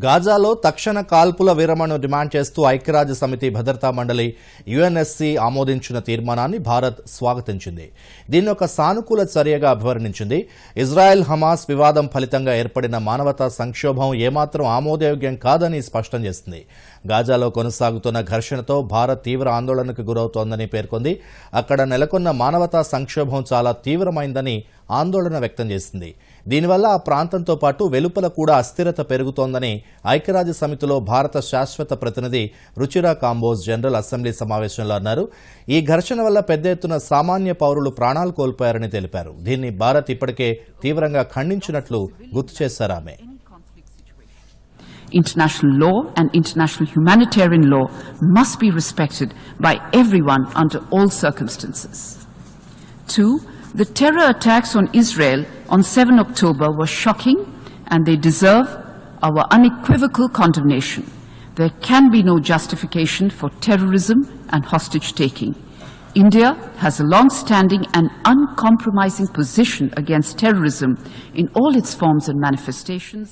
గాజాలో తక్షణ కాల్పుల విరమణను డిమాండ్ చేస్తూ ఐక్యరాజ్య సమితి భద్రతా మండలి యుఎన్ఎస్సీ ఆమోదించిన తీర్మానాన్ని భారత్ స్వాగతించింది. దీన్ని ఒక సానుకూల చర్యగా అభివర్ణించింది. ఇజ్రాయెల్ హమాస్ వివాదం ఫలితంగా ఏర్పడిన మానవతా సంక్షోభం ఏమాత్రం ఆమోదయోగ్యం కాదని స్పష్టం చేసింది. గాజాలో కొనసాగుతున్న ఘర్షణతో భారత్ తీవ్ర ఆందోళనకు గురవుతోందని పేర్కొంది. అక్కడ నెలకొన్న మానవతా సంక్షోభం చాలా తీవ్రమైందని ఆందోళన వ్యక్తం చేసింది. దీనివల్ల ఆ ప్రాంతంతో పాటు వెలుపల కూడా అస్థిరత పెరుగుతోందని ఐక్యరాజ్య సమితిలో భారత శాశ్వత ప్రతినిధి రుచిరా కాంబోజ్ జనరల్ అసెంబ్లీ సమావేశంలో అన్నారు. ఈ ఘర్షణ వల్ల పెద్ద ఎత్తున సామాన్య పౌరులు ప్రాణాలు కోల్పోయారని తెలిపారు. దీన్ని భారత్ ఇప్పటికే తీవ్రంగా ఖండించినట్లు గుర్తు చేశారు ఆమె. International law and international humanitarian law must be respected by everyone under all circumstances. 2. The terror attacks on Israel on 7 October were shocking and they deserve our unequivocal condemnation. There can be no justification for terrorism and hostage-taking. India has a long-standing and uncompromising position against terrorism in all its forms and manifestations.